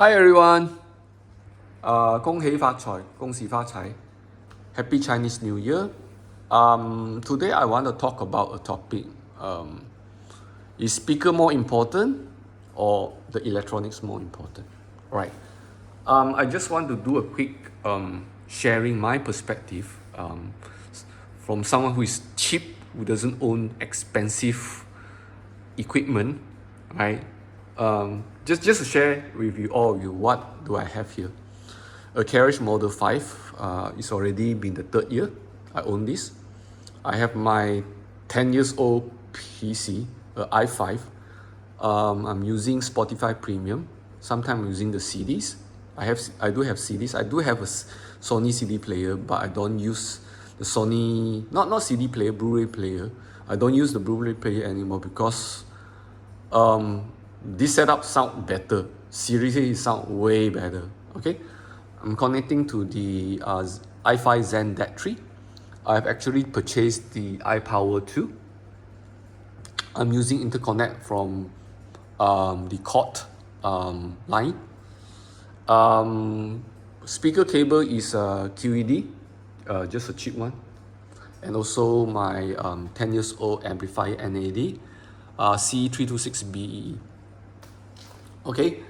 Hi everyone. 恭喜发财，恭喜发财 Happy Chinese New Year. Today I want to talk about a topic. Is speaker more important or the electronics more important? Right. I just want to do a quick sharing my perspective from someone who is cheap, who doesn't own expensive equipment, right? Just to share with you all of you, what do I have here? A Carriage Model 5. It's already been the third year I own this. I have my 10 years old PC, i5. I'm using Spotify Premium. Sometimes I'm using the CDs. I do have CDs. I do have a Sony CD player, but I don't use the Sony, not CD player, Blu-ray player. I don't use the Blu-ray player anymore because this setup sound better. Seriously, it sound way better. Okay, I'm connecting to the i5 Zen DAC 3. I've actually purchased the iPower 2. I'm using interconnect from the cord line. Speaker cable is QED, just a cheap one. And also my 10 years old amplifier NAD, C326BE. Okay,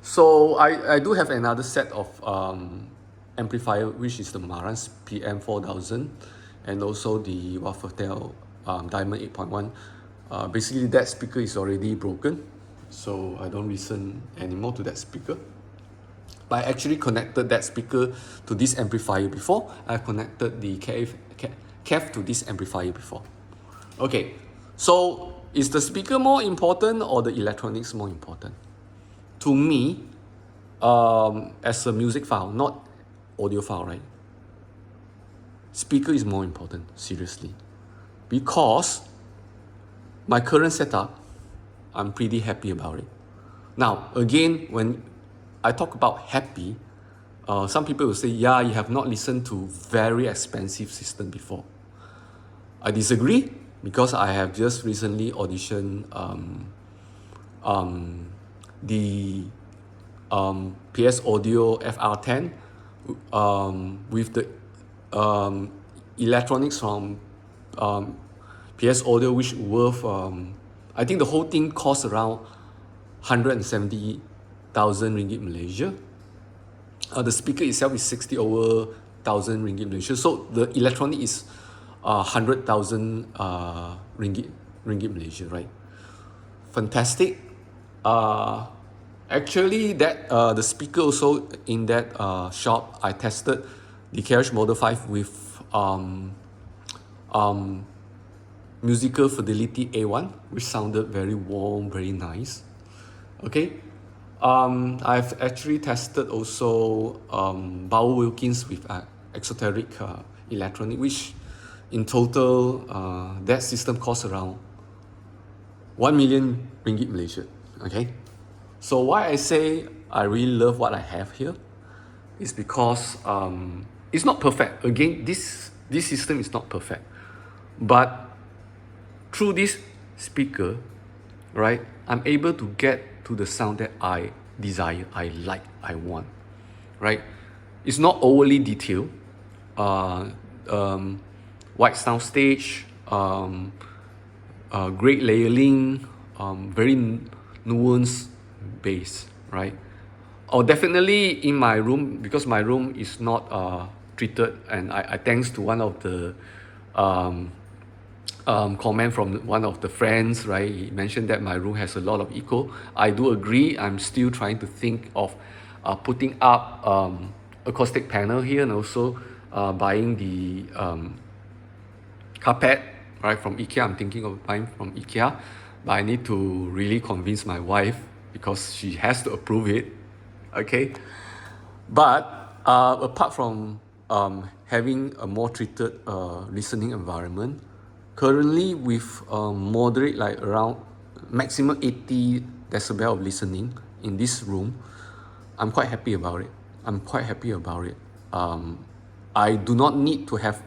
so I do have another set of amplifier, which is the Marantz PM4000, and also the Waffertel Diamond 8.1. Basically, that speaker is already broken, so I don't listen anymore to that speaker. But I actually connected that speaker to this amplifier before. I connected the KEF to this amplifier before. Okay, so is the speaker more important or the electronics more important? To me, as a music file, not audio file, right? Speaker is more important, seriously. Because my current setup, I'm pretty happy about it. Now, again, when I talk about happy, some people will say, yeah, you have not listened to very expensive system before. I disagree because I have just recently auditioned the PS Audio FR10 with the electronics from PS Audio, which worth I think the whole thing costs around 170,000 ringgit Malaysia. The speaker itself is 60 over 1,000 ringgit Malaysia. So the electronic is 100,000 ringgit Malaysia, right? Fantastic. Actually, that the speaker also in that shop, I tested the Carriage Model 5 with Musical Fidelity A1, which sounded very warm, very nice. Okay, I've actually tested also Bowell Wilkins with exoteric electronic, which in total that system costs around 1 million ringgit Malaysia. Okay, so why I say I really love what I have here is because it's not perfect. Again, this system is not perfect, but through this speaker, right, I'm able to get to the sound that I desire, I like, I want, right? It's not overly detailed. White sound stage, great layering, very nuanced bass, right? Or definitely in my room, because my room is not treated, and I thanks to one of the comment from one of the friends, right? He mentioned that my room has a lot of echo. I do agree. I'm still trying to think of putting up acoustic panel here, and also buying the carpet, right, from IKEA. I'm thinking of buying from IKEA, but I need to really convince my wife because she has to approve it. Okay, but apart from having a more treated listening environment, currently with moderate, like around maximum 80 decibel of listening in this room, I'm quite happy about it. I do not need to have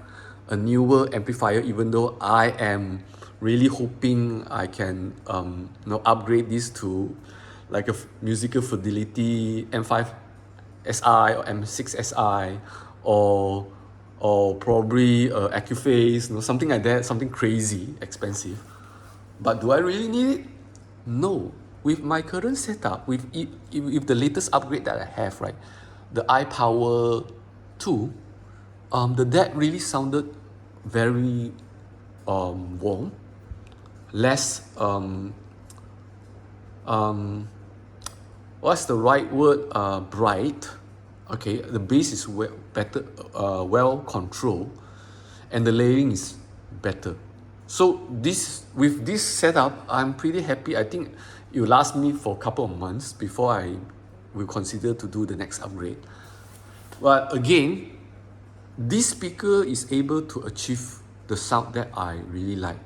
a newer amplifier, even though I am really hoping I can upgrade this to like a musical fidelity M5 SI or M6 SI, or probably Accuphase, something like that, something crazy expensive. But do I really need it? No. With my current setup, with the latest upgrade that I have, right, the iPower 2, the DAC really sounded very warm, less what's the right word? Bright. Okay, the bass is better, well controlled, and the layering is better. So with this setup, I'm pretty happy. I think it will last me for a couple of months before I will consider to do the next upgrade. But again, this speaker is able to achieve the sound that I really like.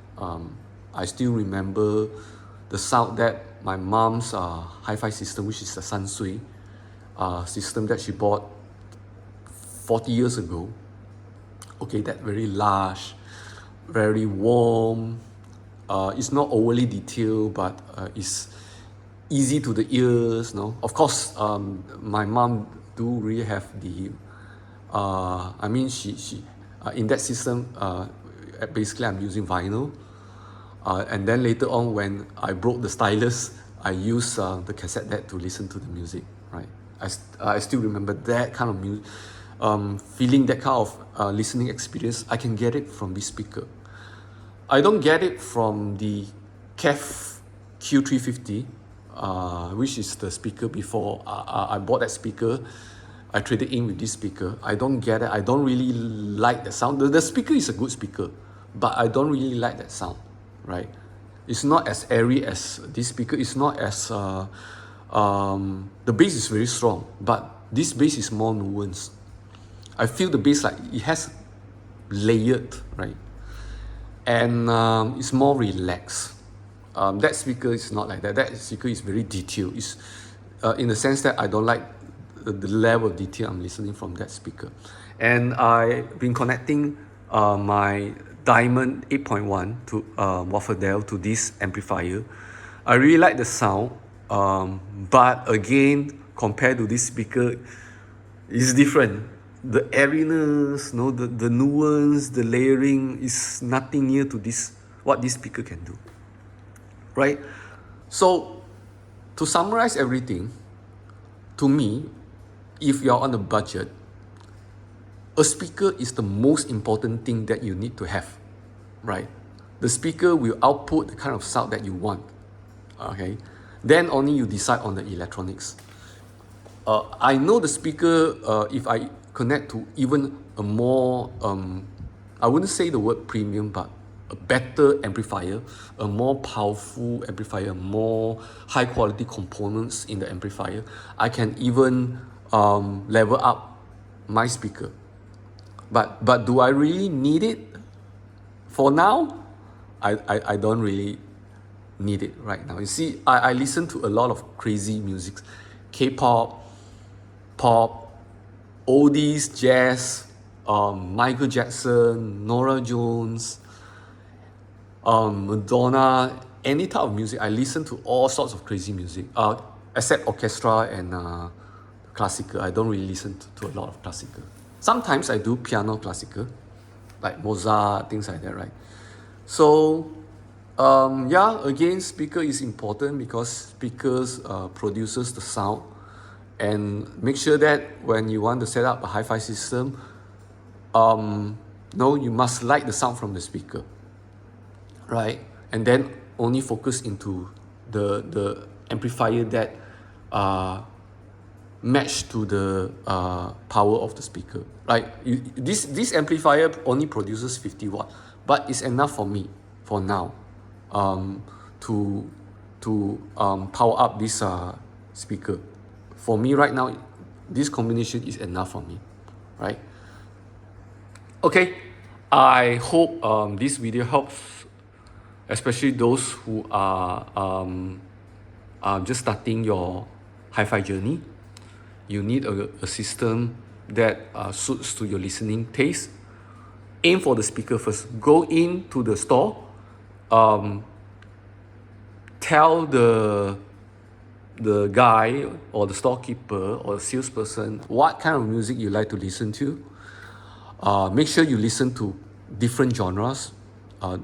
I still remember the sound that my mom's hi-fi system, which is the Sansui system that she bought 40 years ago. Okay, that very large, very warm. It's not overly detailed, but it's easy to the ears. No, of course, my mom do really have the. I mean, she in that system, basically I'm using vinyl, and then later on when I broke the stylus, I used the cassette deck to listen to the music. Right, I still remember that kind of music. Feeling that kind of listening experience, I can get it from this speaker. I don't get it from the KEF Q350, which is the speaker before. I bought that speaker. I traded in with this speaker. I don't get it. I don't really like the sound. The speaker is a good speaker, but I don't really like that sound, right? It's not as airy as this speaker. It's not as... the bass is very strong, but this bass is more nuanced. I feel the bass like it has layered, right? And it's more relaxed. That speaker is not like that. That speaker is very detailed. It's in the sense that I don't like the level of detail I'm listening from that speaker. And I've been connecting my Diamond 8.1 to Waffledale to this amplifier. I really like the sound, but again, compared to this speaker, it's different. The airiness, the nuance, the layering is nothing near to what this speaker can do, right? So, to summarize everything, to me, if you're on a budget, a speaker is the most important thing that you need to have, right? The speaker will output the kind of sound that you want, okay? Then only you decide on the electronics. I know the speaker, if I connect to even a more, I wouldn't say the word premium, but a better amplifier, a more powerful amplifier, more high quality components in the amplifier, I can even level up my speaker. But do I really need it? For now, I don't really need it right now. You see, I listen to a lot of crazy music, K-pop, pop, oldies, jazz, Michael Jackson, Nora Jones, Madonna, any type of music. I listen to all sorts of crazy music, except orchestra and classical. I don't really listen to a lot of classical. Sometimes I do piano classical, like Mozart, things like that, right? So, yeah, again, speaker is important because speakers produces the sound. And make sure that when you want to set up a hi-fi system, you must like the sound from the speaker, right? And then only focus into the amplifier that match to the power of the speaker, right? This amplifier only produces 50 watt, but it's enough for me for now to power up this speaker. For me right now, this combination is enough for me, right? Okay, I hope this video helps, especially those who are just starting your hi-fi journey. You need a system that suits to your listening taste. Aim for the speaker first. Go into the store, tell the the guy or the storekeeper or the salesperson what kind of music you like to listen to. Make sure you listen to different genres.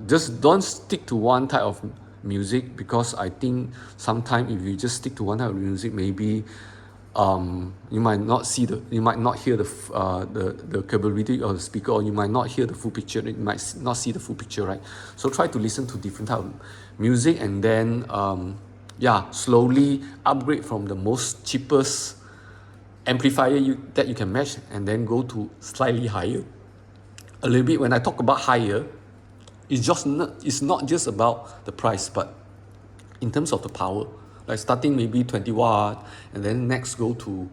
Just don't stick to one type of music, because I think sometimes if you just stick to one type of music, maybe you might not hear the capability of the speaker, or you might not hear the full picture. You might not see the full picture, right? So try to listen to different type of music, and then slowly upgrade from the most cheapest amplifier that you can match, and then go to slightly higher. A little bit. When I talk about higher, it's not just about the price, but in terms of the power. Like starting maybe 20 watt, and then next go to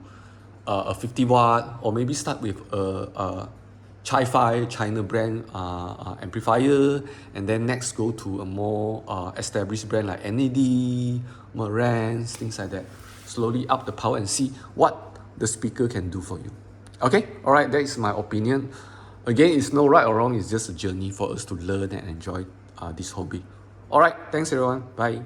a 50 watt, or maybe start with a Chi-Fi China brand amplifier, and then next go to a more established brand like NAD, Marantz, things like that. Slowly up the power and see what the speaker can do for you. Okay, all right, that is my opinion. Again, it's no right or wrong, it's just a journey for us to learn and enjoy this hobby. All right, thanks everyone, bye.